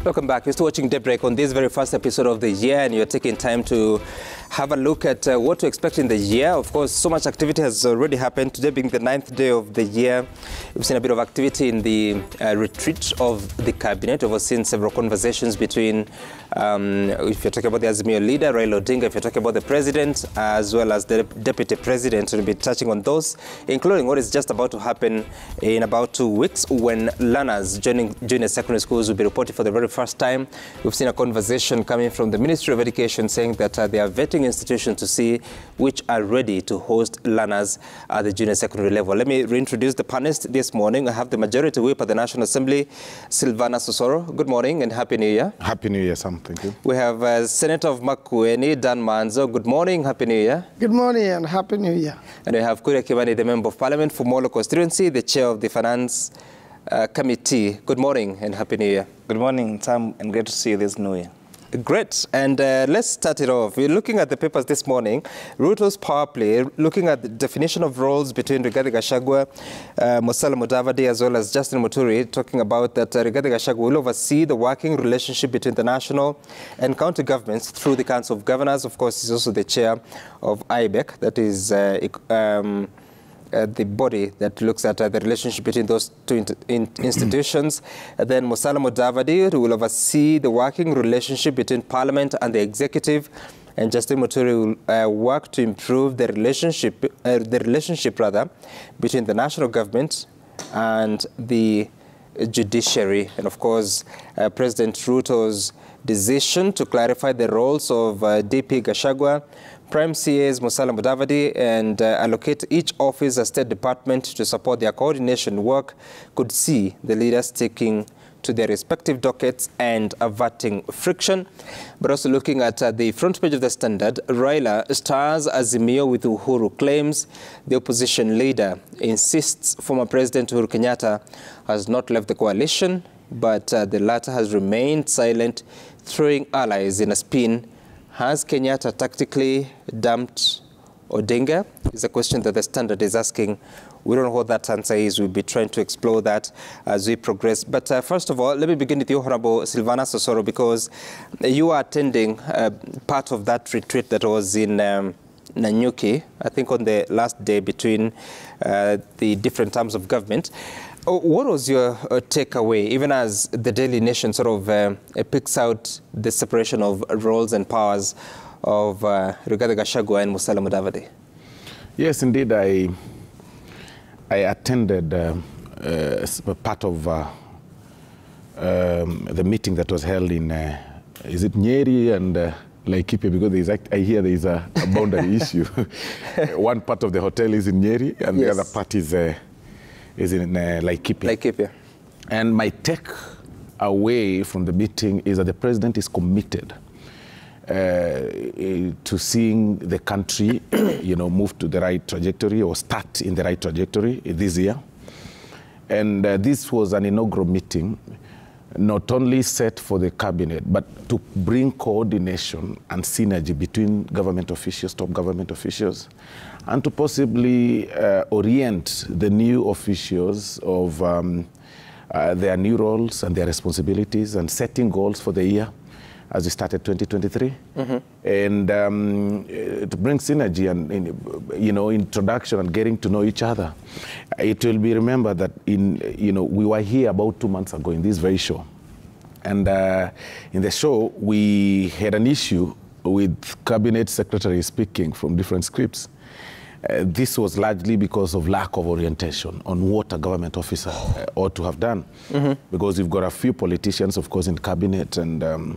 Welcome back. You're still watching Daybreak on this very first episode of the year, and you're taking time to have a look at what to expect in the year. Of course, so much activity has already happened. Today being the 9th day of the year, we've seen a bit of activity in the retreat of the cabinet. We've seen several conversations between, if you're talking about the Azimio leader, Raila Odinga, if you're talking about the president, as well as the deputy president. We'll be touching on those, including what is just about to happen in about 2 weeks when learners joining junior secondary schools will be reporting for the very first time. We've seen a conversation coming from the Ministry of Education saying that they are vetting institutions to see which are ready to host learners at the junior secondary level. Let me reintroduce the panelists this morning. I have the Majority Whip at the National Assembly, Silvana Sosoro. Good morning and Happy New Year. Happy New Year, Sam. Thank you. We have Senator of Makueni, Dan Manzo. Good morning. Happy New Year. Good morning and Happy New Year. And we have Kuria Kimani, the Member of Parliament for Molo constituency, the Chair of the Finance Committee. Good morning and Happy New Year. Good morning, Sam, and great to see you this New Year. Great. And let's start it off. We're looking at the papers this morning. Ruto's power play, looking at the definition of roles between Rigathi Gachagua, Musalia Mudavadi, as well as Justin Muturi, talking about that Rigathi Gachagua will oversee the working relationship between the national and county governments through the Council of Governors. Of course, he's also the chair of IBEC, that is the body that looks at the relationship between those two institutions. And then Musalia Mudavadi, who will oversee the working relationship between Parliament and the Executive. And Justin Muturi will work to improve the relationship between the national government and the judiciary. And of course, President Ruto's decision to clarify the roles of DP Gachagua, Prime CAs Musalia Mudavadi, and allocate each office a state department to support their coordination work could see the leaders sticking to their respective dockets and averting friction. But also looking at the front page of the Standard, Raila stars Azimio with Uhuru, claims the opposition leader insists former President Uhuru Kenyatta has not left the coalition, but the latter has remained silent, throwing allies in a spin. Has Kenyatta tactically dumped Odinga? Is a question that the Standard is asking. We don't know what that answer is. We'll be trying to explore that as we progress. But first of all, let me begin with you, Honorable Silvana Sosoro, because you are attending part of that retreat that was in Nanyuki, I think on the last day between the different terms of government. What was your takeaway, even as the Daily Nation sort of picks out the separation of roles and powers of Rigathi Gachagua and Musalia Mudavadi? Yes, indeed, I attended part of the meeting that was held in, is it Nyeri and Laikipia, because I hear there is a boundary issue. One part of the hotel is in Nyeri and yes, the other part is in Laikipia. And my take away from the meeting is that the president is committed to seeing the country, move to the right trajectory or start in the right trajectory this year. And this was an inaugural meeting, not only set for the cabinet, but to bring coordination and synergy between government officials, top government officials, and to possibly orient the new officials of their new roles and their responsibilities and setting goals for the year as we started 2023. And to bring synergy and, introduction and getting to know each other. It will be remembered that we were here about 2 months ago in this very show. And in the show, we had an issue with cabinet secretaries speaking from different scripts. This was largely because of lack of orientation on what a government officer ought to have done. Because we've got a few politicians, of course, in cabinet and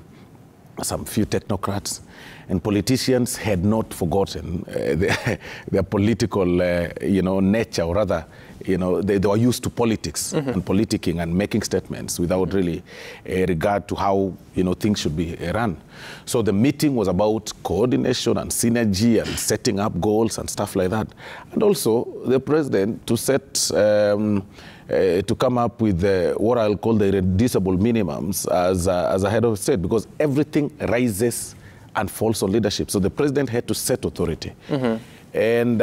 some few technocrats. And politicians had not forgotten their political, nature, or rather, they were used to politics and politicking and making statements without really regard to how, things should be run. So the meeting was about coordination and synergy and setting up goals and stuff like that. And also the president to set, to come up with what I'll call the irreducible minimums as a head of state, because everything rises and falls on leadership. So the president had to set authority. And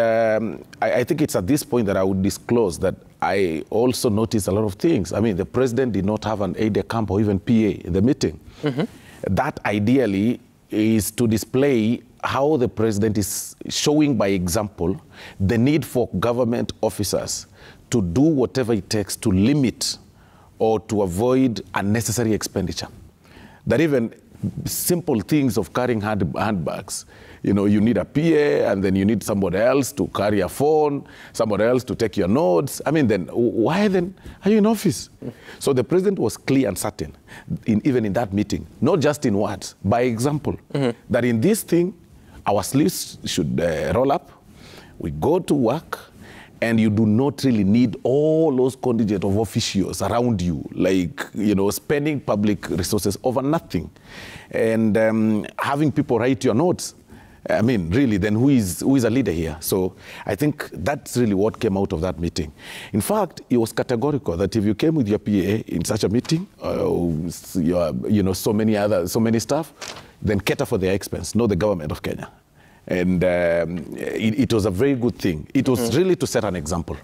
I think it's at this point that I would disclose that I also noticed a lot of things. I mean, the president did not have an aide-de-camp or even PA in the meeting. That ideally is to display how the president is showing by example the need for government officers to do whatever it takes to limit or to avoid unnecessary expenditure. That even simple things of carrying handbags, you know, you need a PA and then you need somebody else to carry a phone, somebody else to take your notes. I mean, then why then are you in office? So the president was clear and certain, even in that meeting, not just in words, by example, that in this thing, our sleeves should roll up, we go to work, and you do not really need all those contingent of officials around you, like, you know, spending public resources over nothing. And having people write your notes. I mean, really, then who is a leader here? So I think that's really what came out of that meeting. In fact, it was categorical that if you came with your PA in such a meeting, you know, so many staff, then cater for their expense, not the government of Kenya. And it was a very good thing. It was really to set an example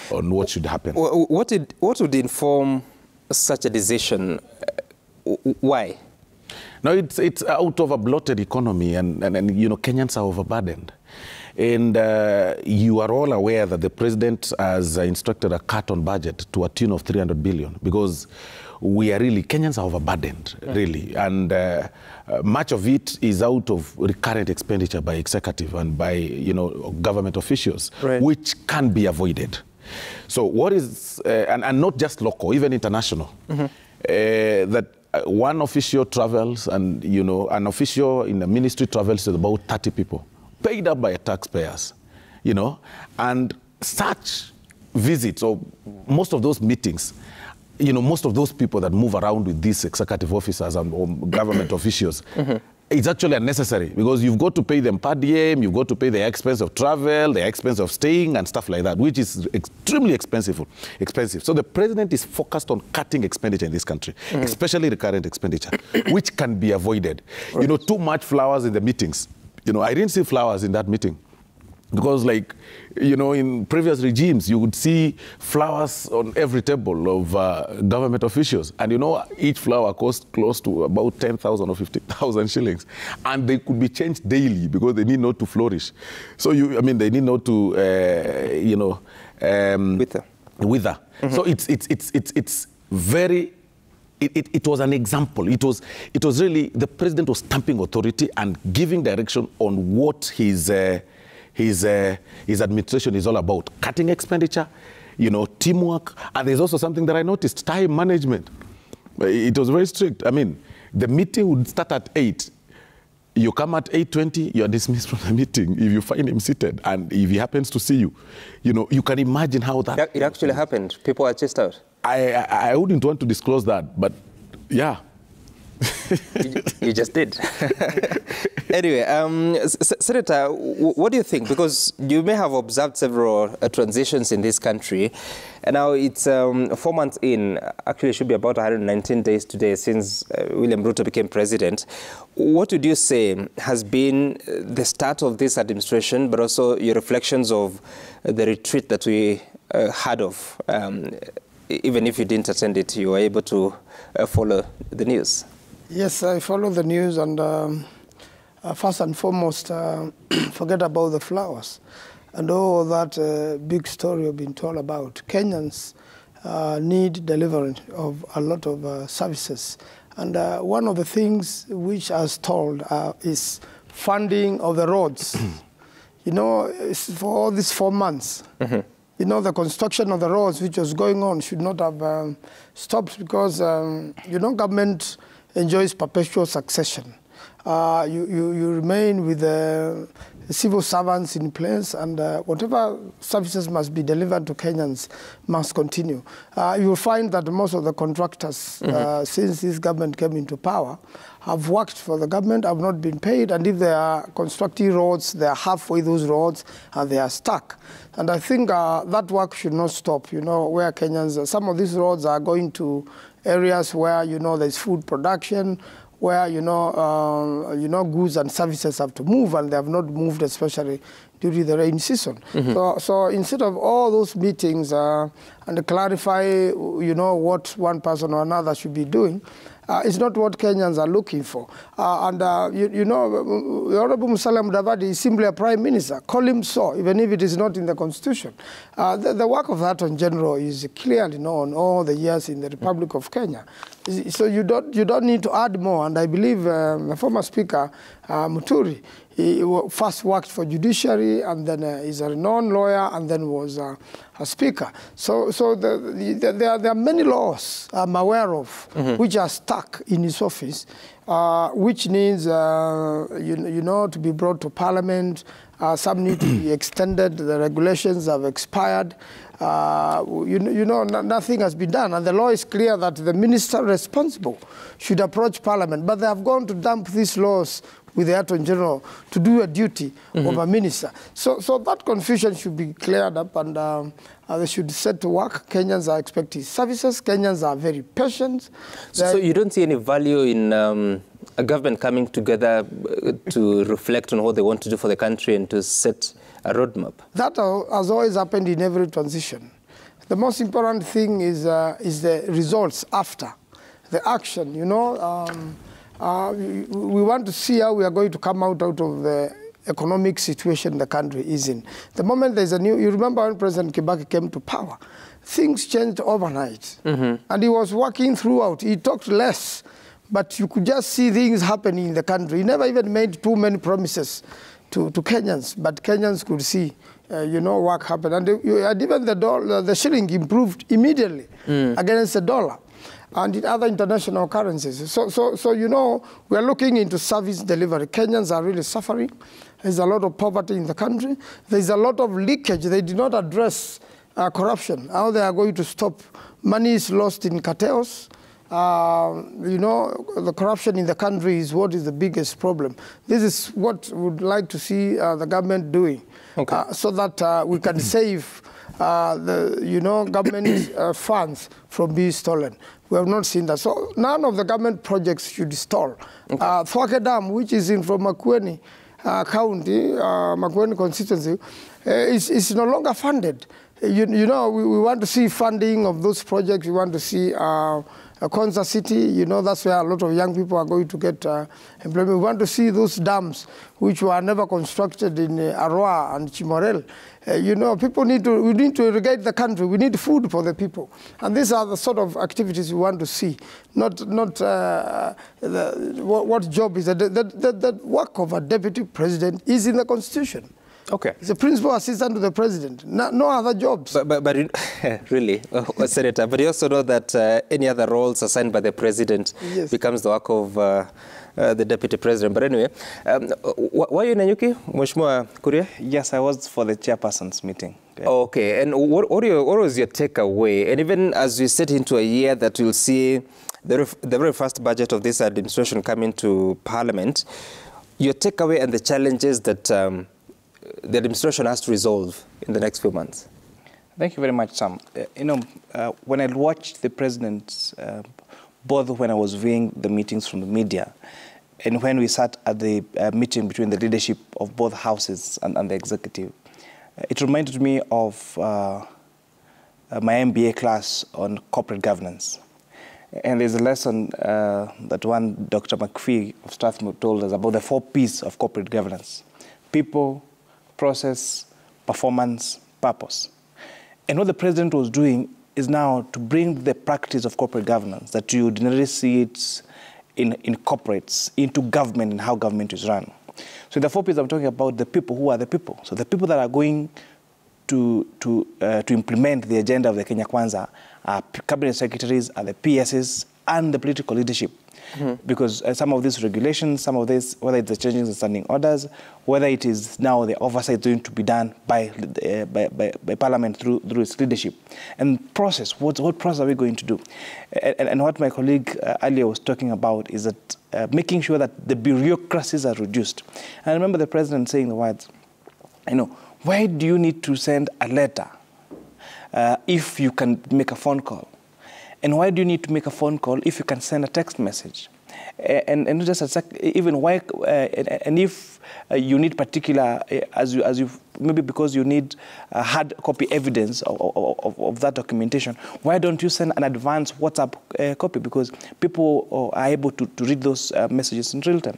on what should happen. What would inform such a decision? Why? No, it's out of a bloated economy, and you know, Kenyans are overburdened. And you are all aware that the president has instructed a cut on budget to a tune of 300 billion because we are really, Kenyans are overburdened, really. And much of it is out of recurrent expenditure by executive and by, you know, government officials, which can be avoided. So what is, and not just local, even international, that one official travels and, you know, an official in the ministry travels with about 30 people, paid up by taxpayers, you know, and such visits, or most of those meetings, you know, most of those people that move around with these executive officers and or government officials, it's actually unnecessary because you've got to pay them per diem, you've got to pay the expense of travel, the expense of staying and stuff like that, which is extremely expensive. So the president is focused on cutting expenditure in this country, especially recurrent expenditure, which can be avoided. You know, too much flowers in the meetings. You know, I didn't see flowers in that meeting. Because, like, you know, in previous regimes, you would see flowers on every table of government officials. And, you know, each flower costs close to about 10,000 or 50,000 shillings. And they could be changed daily because they need not to flourish. So, they need not to, you know... wither. So it's very... It was an example. It was really... The president was stamping authority and giving direction on what his administration is all about. Cutting expenditure, you know, teamwork. And there's also something that I noticed, time management. It was very strict. I mean, the meeting would start at 8. You come at 8:20, you're dismissed from the meeting if you find him seated. And if he happens to see you, you know, you can imagine how that... It actually happened. People are chased out. I wouldn't want to disclose that, but yeah. You just did. Anyway, Senator, what do you think? Because you may have observed several transitions in this country, and now it's 4 months in. Actually, it should be about 119 days today since William Ruto became president. What would you say has been the start of this administration, but also your reflections of the retreat that we heard of? Even if you didn't attend it, you were able to follow the news. Yes, I follow the news, and first and foremost, forget about the flowers and all that big story you've been told about. Kenyans need delivery of a lot of services. And one of the things which I was told is funding of the roads. You know, for all these 4 months, you know, the construction of the roads which was going on should not have stopped because, you know, government enjoys perpetual succession. You remain with the civil servants in place, and whatever services must be delivered to Kenyans must continue. You will find that most of the contractors, since this government came into power, have worked for the government, have not been paid, and if they are constructing roads, they are halfway those roads, and they are stuck. And I think that work should not stop, you know, where Kenyans, some of these roads are going to areas where, you know, there's food production, where, you know, goods and services have to move, and they have not moved, especially during the rain season. So instead of all those meetings and clarify, you know, what one person or another should be doing, it's not what Kenyans are looking for. You know, the Honorable Musalia Mudavadi is simply a prime minister. Call him so, even if it is not in the constitution. The work of the Attorney General is clearly known all the years in the Republic of Kenya. So you don't need to add more. And I believe the former Speaker, Muturi, he first worked for judiciary, and then is a renowned lawyer, and then was a speaker. So there are many laws I'm aware of which are stuck in his office, which needs you know, to be brought to Parliament. Some need to be extended. The regulations have expired. You know, nothing has been done. And the law is clear that the minister responsible should approach Parliament. But they have gone to dump these laws with the Attorney General to do a duty of a minister. So that confusion should be cleared up, and they should set to work. Kenyans are expecting services. Kenyans are very patient. So you don't see any value in a government coming together to reflect on what they want to do for the country and to set a roadmap? That has always happened in every transition. The most important thing is the results after, the action, you know. We want to see how we are going to come out of the economic situation the country is in. The moment there's a new, you remember when President Kibaki came to power, things changed overnight. And he was working throughout. He talked less, but you could just see things happening in the country. He never even made too many promises to Kenyans, but Kenyans could see, you know, work happen. And even the shilling improved immediately against the dollar and in other international currencies. So you know, we are looking into service delivery. Kenyans are really suffering. There's a lot of poverty in the country. There's a lot of leakage. They did not address corruption. How they are going to stop. Money is lost in cartels. You know, the corruption in the country is what is the biggest problem. This is what we would like to see the government doing, so that we can save the, you know, government funds from being stolen. We have not seen that. So none of the government projects should stall. Thwake Dam, which is in from Makueni County, Makueni constituency, is no longer funded. You know, we want to see funding of those projects. We want to see Konza City, you know, that's where a lot of young people are going to get employment. We want to see those dams which were never constructed in Arua and Chimorel. You know, we need to irrigate the country. We need food for the people. And these are the sort of activities we want to see, not what job is. The work of a deputy president is in the Constitution. Okay. He's a principal assistant to the president. No other jobs. But really, Senator, but you also know that any other roles assigned by the president becomes the work of the deputy president. But anyway, were you in Nanyuki, Mheshimiwa Kuria? Yes, I was for the chairperson's meeting. Yeah. Okay, and what was your takeaway? And even as we set into a year that we'll see the very first budget of this administration coming to Parliament, your takeaway and the challenges that the administration has to resolve in the next few months? Thank you very much, Sam. You know, when I watched the president, both when I was viewing the meetings from the media and when we sat at the meeting between the leadership of both houses and the executive, it reminded me of my MBA class on corporate governance. And there's a lesson that one Dr. McPhee of Strathmore told us about the 4 P's of corporate governance: people, process, performance, purpose. And what the president was doing is now to bring the practice of corporate governance that you ordinarily see it in corporates into government and how government is run. So the 4 P's I'm talking about, the people. Who are the people? So the people that are going to implement the agenda of the Kenya Kwanza are cabinet secretaries, are the PSs, and the political leadership. Because some of these regulations, some of this, whether it's the changes in standing orders, whether it is now the oversight going to be done by Parliament through its leadership. And process, what process are we going to do? And what my colleague earlier was talking about is that making sure that the bureaucracies are reduced. And I remember the president saying the words, you know, why do you need to send a letter if you can make a phone call? And why do you need to make a phone call if you can send a text message? And just even why, and if you need particular, as you maybe because you need hard copy evidence of that documentation, why don't you send an advance WhatsApp copy? Because people are able to read those messages in real time.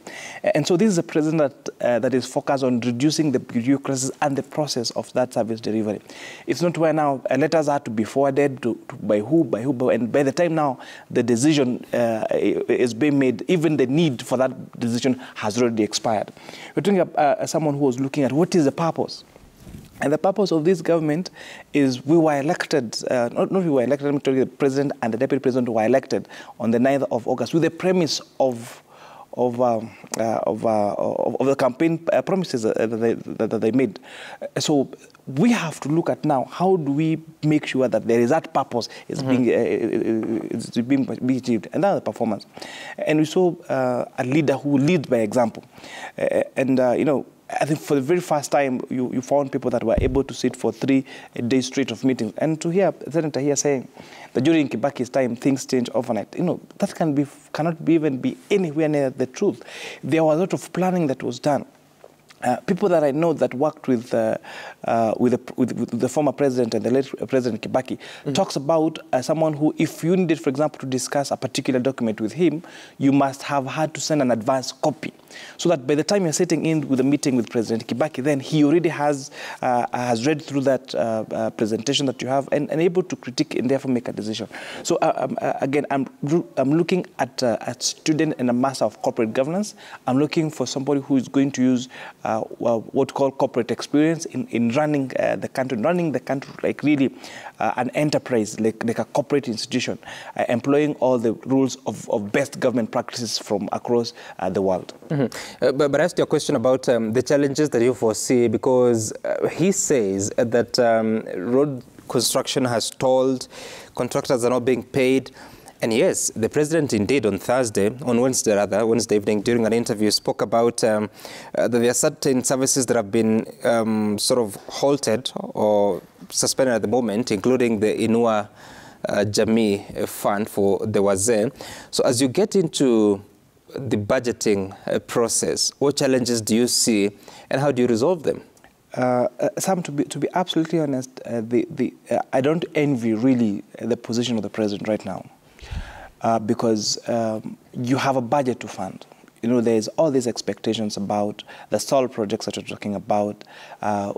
And so this is a president that is focused on reducing the bureaucracies and the process of that service delivery. It's not where now letters are to be forwarded to by who, and by the time now the decision is being made, even the need for that decision has already expired. We're talking about someone who was looking at what is the purpose. And the purpose of this government is we were elected, not we were elected, let me tell you, the president and the deputy president were elected on the 9th of August with the premise of the campaign promises that they made. So we have to look at now, how do we make sure that there is that purpose is being achieved, and that's the performance. And we saw a leader who leads by example. You know, I think for the very first time, you found people that were able to sit for 3 days straight of meetings. And to hear the senator here saying that during Kibaki's time, things change overnight, you know, that cannot even be anywhere near the truth. There was a lot of planning that was done. People that I know that worked with the former president and the late President Kibaki talks about someone who, if you needed, for example, to discuss a particular document with him, you must have had to send an advance copy, so that by the time you're sitting in with a meeting with President Kibaki, then he already has read through that presentation that you have and able to critique and therefore make a decision. So again, I'm looking at a student and a master of corporate governance. I'm looking for somebody who is going to use what call corporate experience in running the country like really an enterprise, like a corporate institution, employing all the rules of best government practices from across the world. But I asked you a question about the challenges that you foresee, because he says that road construction has stalled, contractors are not being paid. And yes, the president indeed on Wednesday evening, during an interview, spoke about that there are certain services that have been sort of halted or suspended at the moment, including the Inua Jamii Fund for the Wazee. So as you get into the budgeting process, what challenges do you see and how do you resolve them? Sam, to be absolutely honest, I don't envy really the position of the president right now. Because you have a budget to fund. You know, there's all these expectations about the stall projects that you're talking about.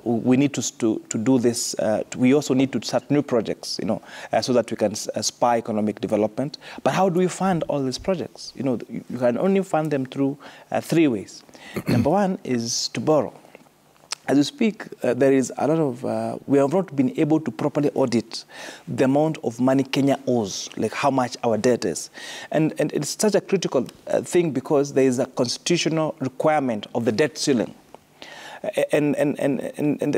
We need to do this. We also need to start new projects, you know, so that we can spur economic development. But how do we fund all these projects? You know, you can only fund them through 3 ways. Number one is to borrow. As we speak, there is a lot of, we have not been able to properly audit the amount of money Kenya owes, like how much our debt is. And it's such a critical thing because there is a constitutional requirement of the debt ceiling. And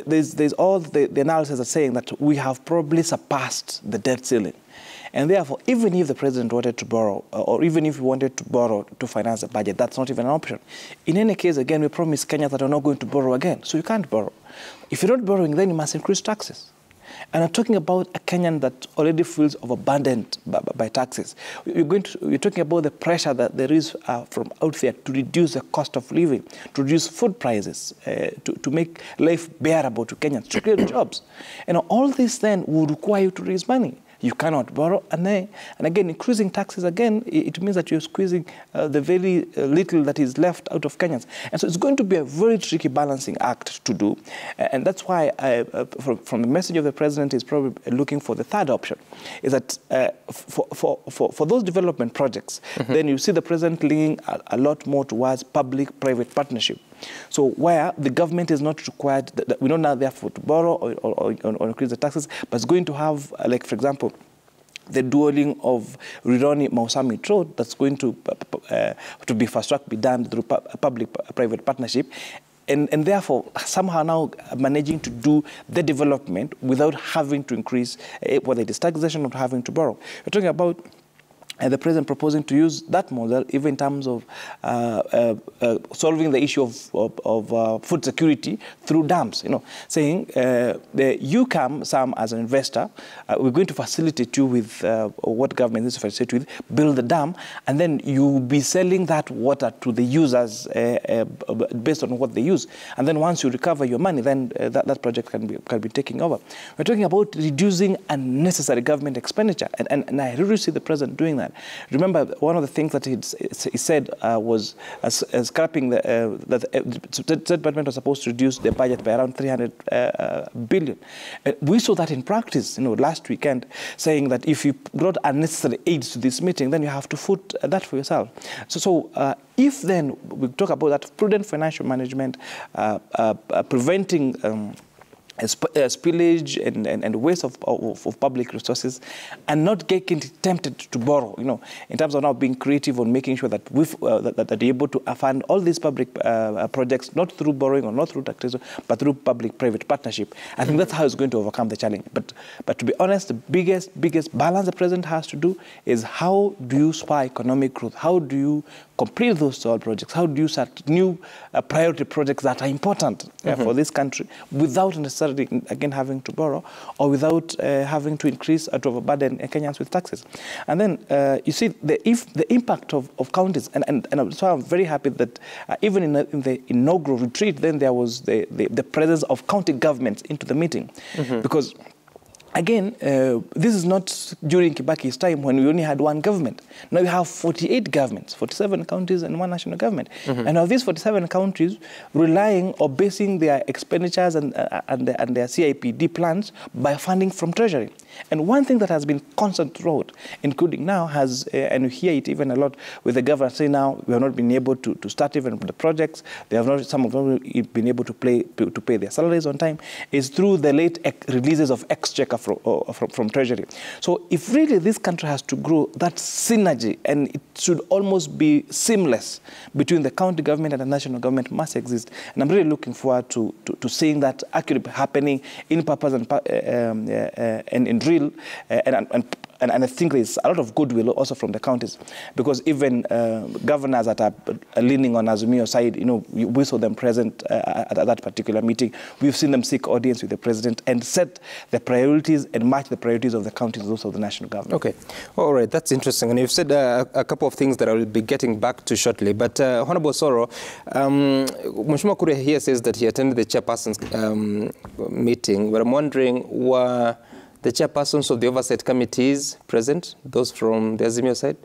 there's all the analysis are saying that we have probably surpassed the debt ceiling. And therefore, even if the president wanted to borrow, or even if he wanted to borrow to finance the budget, that's not even an option. In any case, again, we promise Kenya that we're not going to borrow again. So you can't borrow. If you're not borrowing, then you must increase taxes. And I'm talking about a Kenyan that already feels overburdened by taxes. You're talking about the pressure that there is from out there to reduce the cost of living, to reduce food prices, to make life bearable to Kenyans, to create jobs. And all this then will require you to raise money. You cannot borrow, and again, increasing taxes again, it means that you're squeezing the very little that is left out of Kenyans. And so it's going to be a very tricky balancing act to do. And that's why, from the message of the president, is probably looking for the third option, is that for those development projects, then you see the president leaning a lot more towards public-private partnership. So where the government is not required, we're not now therefore to borrow or increase the taxes, but it's going to have, like, for example, the dualling of Rironi Mausami Road that's going to be fast-tracked, be done through public-private partnership. And therefore, somehow now managing to do the development without having to increase, whether it is taxation or having to borrow. We're talking about And the president proposing to use that model even in terms of solving the issue of food security through dams, saying you come, Sam, as an investor, we're going to facilitate you with what government is to facilitate with, build the dam, and then you'll be selling that water to the users based on what they use. And then once you recover your money, then that project can be taken over. We're talking about reducing unnecessary government expenditure, and I really see the president doing that. Remember, one of the things that he said was scrapping that the State Department was supposed to reduce the budget by around 300 billion. We saw that in practice, last weekend, saying that if you brought unnecessary aids to this meeting, then you have to foot that for yourself. So if then we talk about that prudent financial management, preventing spillage and waste of public resources, and not getting tempted to borrow, in terms of now being creative on making sure that that they're able to fund all these public projects, not through borrowing or not through taxation, but through public-private partnership. I think that's how it's going to overcome the challenge. But to be honest, the biggest balance the president has to do is how do you spur economic growth? How do you complete those stalled projects? How do you start new priority projects that are important for this country without necessarily, again, having to borrow or without having to increase or to overburden Kenyans with taxes? And then you see the impact of counties, and so I'm very happy that even in the inaugural retreat, then there was the presence of county governments into the meeting, because again, this is not during Kibaki's time when we only had one government. Now we have 48 governments, 47 counties and one national government. And now these 47 counties relying or basing their expenditures and their CIPD plans by funding from Treasury. And one thing that has been constant throughout, including now, and we hear it even a lot with the governor saying now we have not been able to start even the projects, some of them have been able to pay their salaries on time, is through the late releases of exchequer from Treasury. So if really this country has to grow, that synergy, and it should almost be seamless between the county government and the national government, must exist. And I'm really looking forward to seeing that actually happening in purpose and in drill, and I think there's a lot of goodwill also from the counties, because even governors that are leaning on Azumio's side, we saw them present at that particular meeting. We've seen them seek audience with the president and set the priorities and match the priorities of the counties and those of the national government. Okay, all right, that's interesting. And you've said a couple of things that I will be getting back to shortly. But Honorable Soro, Mheshimiwa Kuria here says that he attended the chairperson's meeting, but I'm wondering, were the chairpersons of the oversight committees present, those from the Azimio side?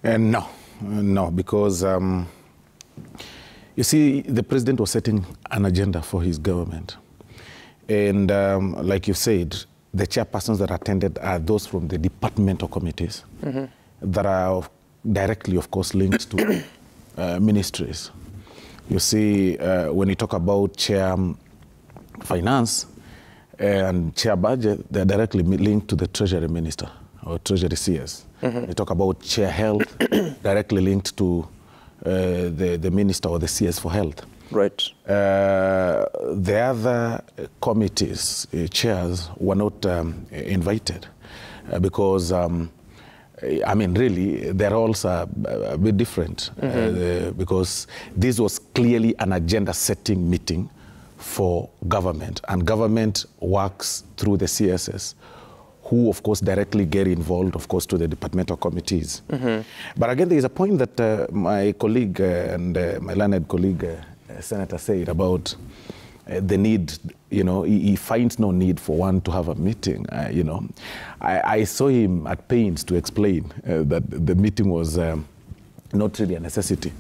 No, because you see, the president was setting an agenda for his government. And like you said, the chairpersons that attended are those from the departmental committees that are directly, of course, linked to ministries. You see, when you talk about chair finance, and chair budget, they're directly linked to the Treasury Minister or Treasury CS. They talk about chair health, directly linked to the Minister or the CS for Health. Right. The other committees, chairs, were not invited because, I mean, really, their roles are a bit different because this was clearly an agenda-setting meeting for government, and government works through the CSS, who, of course, directly get involved, of course, to the departmental committees. But again, there is a point that my colleague and my learned colleague, Senator, said about the need, he finds no need for one to have a meeting. I saw him at pains to explain that the meeting was not really a necessity.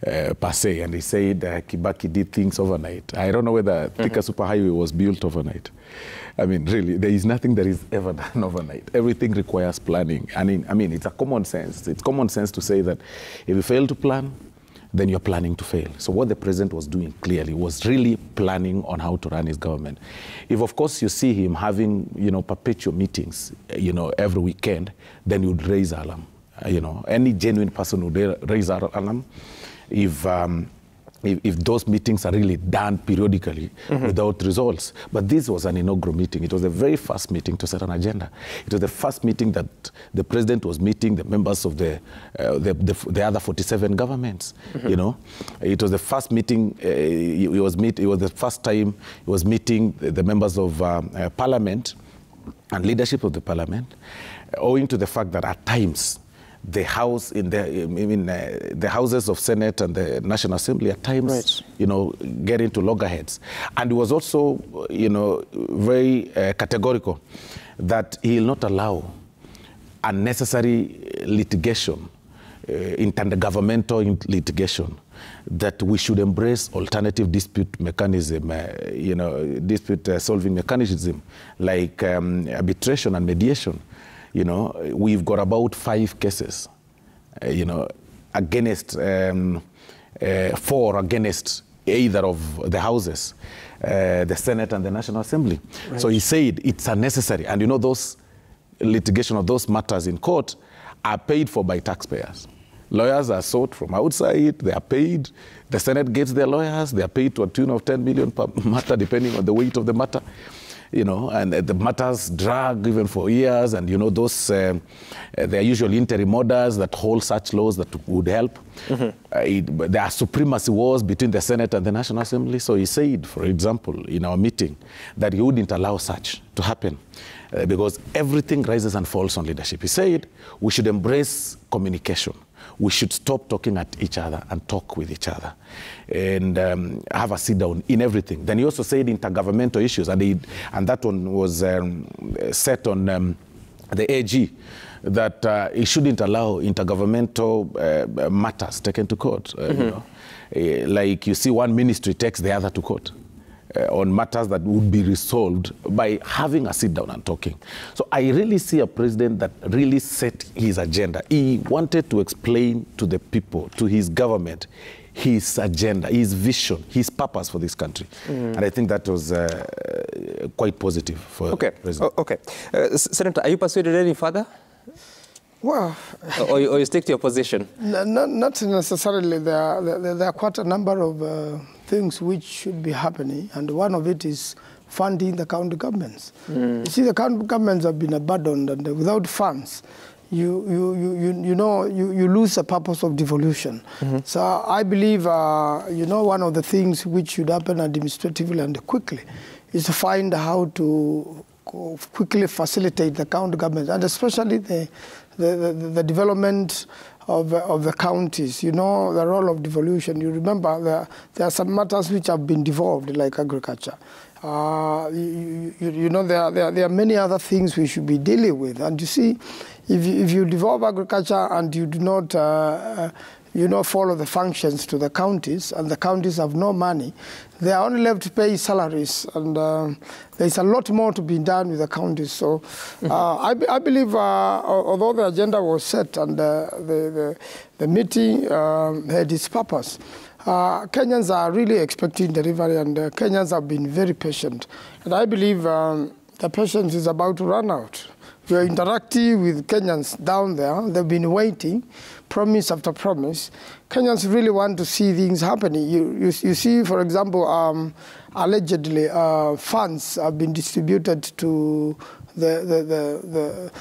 Per se, and he said Kibaki did things overnight. I don't know whether Thika Superhighway was built overnight. I mean, really, there is nothing that is ever done overnight. Everything requires planning. I mean, it's a common sense. It's common sense to say that if you fail to plan, then you're planning to fail. So what the president was doing clearly was really planning on how to run his government. If, of course, you see him having, perpetual meetings, every weekend, then you'd raise alarm. Any genuine person would raise alarm if if those meetings are really done periodically without results. But this was an inaugural meeting. It was the very first meeting to set an agenda. It was the first meeting that the president was meeting the members of the other 47 governments. You know, it was the first meeting. It was the first time he was meeting the members of parliament and leadership of the parliament, owing to the fact that at times the House the houses of Senate and the National Assembly at times, you know, get into loggerheads. And he was also, you know, very categorical that he will not allow unnecessary litigation, intergovernmental litigation, that we should embrace alternative dispute mechanism, you know, dispute solving mechanism like arbitration and mediation. You know, we've got about 5 cases, you know, against 4 against either of the houses, the Senate and the National Assembly. Right. So he said it's unnecessary. And you know, those litigation of those matters in court are paid for by taxpayers. Lawyers are sought from outside, they are paid. The Senate gets their lawyers, they are paid to a tune of 10 million per matter, depending on the weight of the matter. You know, and the matters drag even for years, and you know, those there are usually interim orders that hold such laws that would help. There are supremacy wars between the Senate and the National Assembly. So he said, for example, in our meeting, that he wouldn't allow such to happen because everything rises and falls on leadership. He said we should embrace communication. We should stop talking at each other and talk with each other and have a sit down in everything. Then he also said intergovernmental issues, and that one was set on the AG, that he shouldn't allow intergovernmental matters taken to court. You know, like you see one ministry takes the other to court. On matters that would be resolved by having a sit down and talking. So I really see a president that really set his agenda. He wanted to explain to the people, to his government, his agenda, his vision, his purpose for this country. And I think that was quite positive for the president. Senator, are you persuaded any further? Well, or you stick to your position? Not necessarily. There are quite a number of things which should be happening, and one of it is funding the county governments. You see, the county governments have been abandoned, and without funds, you lose the purpose of devolution. So I believe, you know, one of the things which should happen administratively and quickly is to find how to quickly facilitate the county governments, and especially the development of the counties. You know, the role of devolution. You remember there are some matters which have been devolved, like agriculture. You know, there are many other things we should be dealing with. And you see, if you devolve agriculture and you do not you know, follow the functions to the counties, and the counties have no money, they are only left to pay salaries, and there's a lot more to be done with the counties. So I believe, although the agenda was set and the meeting had its purpose, Kenyans are really expecting delivery, and Kenyans have been very patient. And I believe the patience is about to run out. We are interacting with Kenyans down there. They've been waiting, promise after promise. Kenyans really want to see things happening. You see, for example, allegedly funds have been distributed to the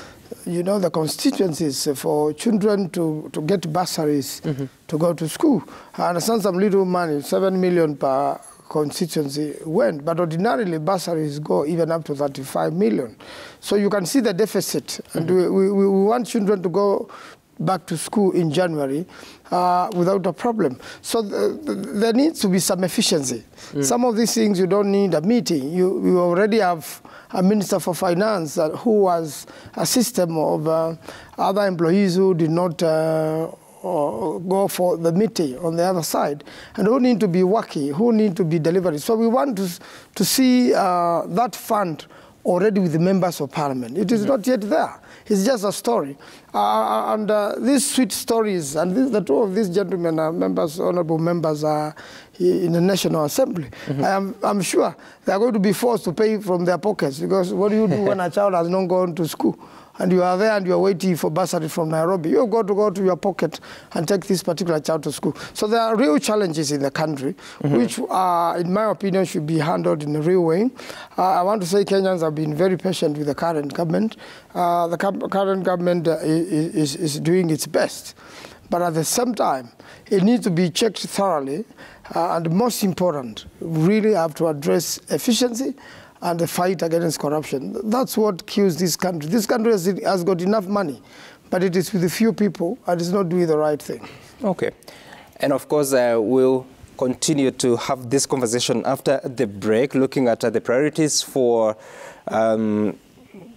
constituencies for children to get bursaries to go to school. I understand some little money, 7 million per constituency went, but ordinarily bursaries go even up to 35 million. So you can see the deficit, and we want children to go back to school in January without a problem. So there needs to be some efficiency. Some of these things you don't need a meeting. You already have a Minister for Finance who was a system of other employees who did not go for the meeting on the other side, and who need to be working, who need to be delivering. So we want to see that fund already with the members of parliament. It is not yet there. It's just a story. And these sweet stories, and the two of these gentlemen are members, honorable members, are in the National Assembly. I'm sure they are going to be forced to pay from their pockets, because what do you do when a child has not gone to school? and you are there and you are waiting for bursary from Nairobi, you've got to go to your pocket and take this particular child to school. So there are real challenges in the country, which, in my opinion, should be handled in a real way. I want to say Kenyans have been very patient with the current government. The current government is doing its best. But at the same time, it needs to be checked thoroughly. And most important, really have to address efficiency and the fight against corruption. That's what kills this country. This country has got enough money, but it is with a few people and it's not doing the right thing. Okay. And of course, we'll continue to have this conversation after the break, looking at the priorities for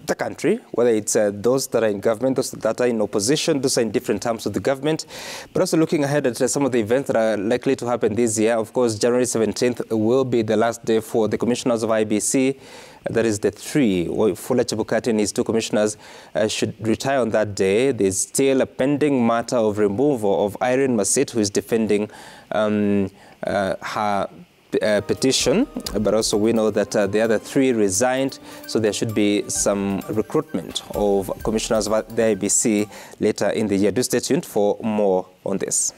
the country, whether it's those that are in government, those that are in opposition, those are in different terms of the government, but also looking ahead at some of the events that are likely to happen this year. Of course, January 17th will be the last day for the commissioners of IBC. That is the three. Wafula Chebukati and his two commissioners should retire on that day. There's still a pending matter of removal of Irene Masit, who is defending her petition, but also we know that the other three resigned, so there should be some recruitment of commissioners of the IBC later in the year. Do stay tuned for more on this.